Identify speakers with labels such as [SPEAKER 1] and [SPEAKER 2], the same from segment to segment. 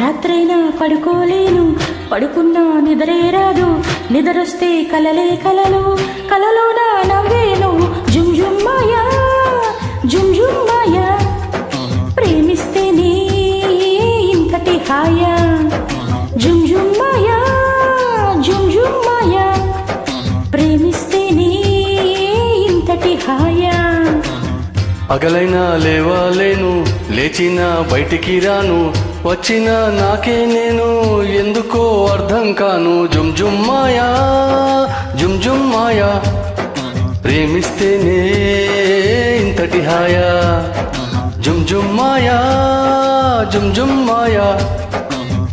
[SPEAKER 1] రాత్రైనా పడుకోలేను, పడుకున్నా నిద్రే రాదు, నిద్రొస్తే కలలే కలలు, కలలోన నవ్వేను. జుమ్ జుమ్ మాయా, జుమ్ జుమ్ మాయా, ప్రేమిస్తేనే ఇంతటి హాయా. జుమ్ జుమ్ మాయా, జుమ్ జుమ్ మాయా, ప్రేమిస్తేనే ఇంతటి హాయా.
[SPEAKER 2] పగలైనా లేవాలేను, లేచినా బయటికి రాను, వచ్చినా నాకే నేను ఎందుకో అర్థం కాను. జుమ్ జుమ్ మాయా, జుమ్ జుమ్ మాయా, ప్రేమిస్తేనే ఇంతటి హాయా. జుమ్ జుమ్ మాయా, జుమ్ జుమ్ మాయా,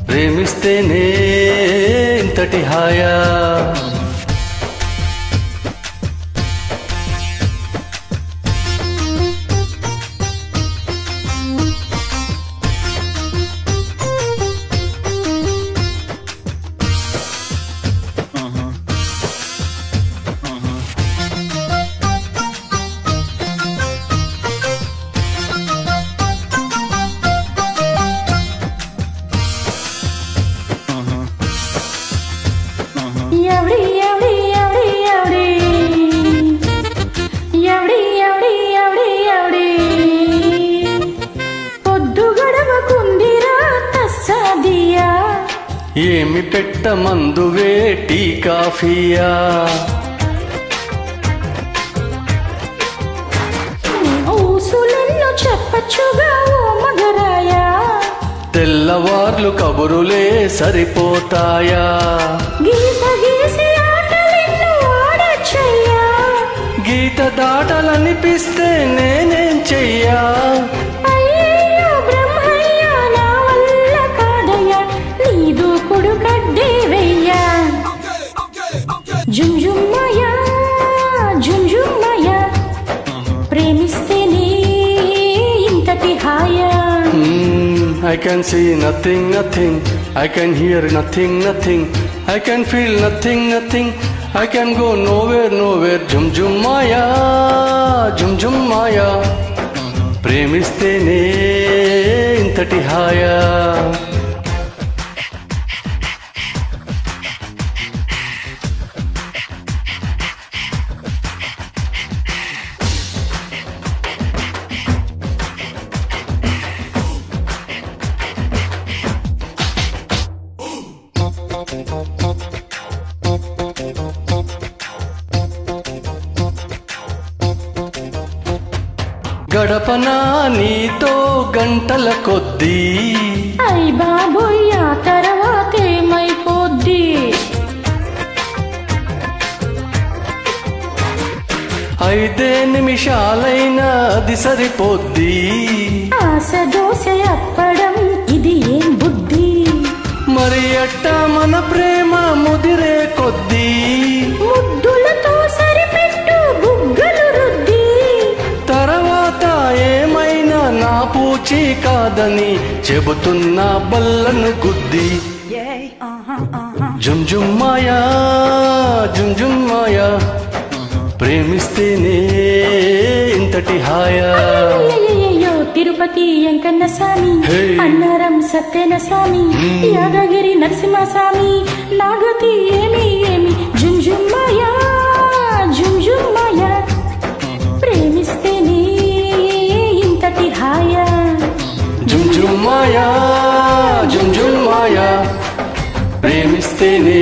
[SPEAKER 2] ప్రేమిస్తేనే ఇంతటి హాయా. ఏమి పెట్టమందువే టీ కాఫీయా,
[SPEAKER 1] ఊసులెన్నో చెప్పచ్చుగా ఓ మగరాయా,
[SPEAKER 2] తెల్లవార్లు కబురులే సరిపోతాయా.
[SPEAKER 1] గీత గీసి ఆటలెన్నో ఆడచ్చయ్యా,
[SPEAKER 2] గీత దాటలనిపిస్తే నేనేం చెయ్యా.
[SPEAKER 1] అయ్యయ్యో బ్రహ్మయ్యా, నా వల్ల కాదయ్యా, నీదు కొడు కడ్డే వెయ్యా. జుమ్ జుమ్ మాయా, జుమ్ జుమ్ మాయా, ప్రేమిస్తేనే ఇంతటి హాయా.
[SPEAKER 2] I can see nothing, nothing. I can hear nothing, nothing. I can feel nothing, nothing. I can go nowhere, nowhere. Jum jum maya, jum jum maya. ప్రేమిస్తేనే ఇంతటి హాయా. గడపనా నీతో గంటల కొద్దీ,
[SPEAKER 1] అయ్ బాబోయ్ ఆ తర్వాతేమైపోద్ది.
[SPEAKER 2] 5 నిమిషాలైనా అది సరిపోద్ది.
[SPEAKER 1] ఆశ దోశ అప్పడం ఇది ఏం బుద్ధి.
[SPEAKER 2] మరి అట్ట మన ప్రేమ ముదిరే కొద్దీ,
[SPEAKER 1] ముద్దులతో సరిపెట్టు బుగ్గలు రుద్ది.
[SPEAKER 2] తర్వాత ఏమైనా నా పూచి కాదని చెబుతున్నా బల్లను గుద్ది. జుమ్ జుమ్ మాయా, జుమ్ జుమ్ మాయా, ప్రేమిస్తేనే ఇంతటి హాయా.
[SPEAKER 1] అయ్యయ్యో తిరుపతి వెంకన్న స్వామి, అన్నారం సత్యన స్వామి, యాదగిరి నరసింహ స్వామి, నాగతి ఏమి ఏమి. జుమ్ జుమ్ మాయా, జుమ్ జుమ్ మాయా, ప్రేమిస్తేనే ఇంతటి హాయా.
[SPEAKER 2] జుమ్ జుమ్ మాయా, జుమ్ జుమ్ మాయా, ప్రేమిస్తేనే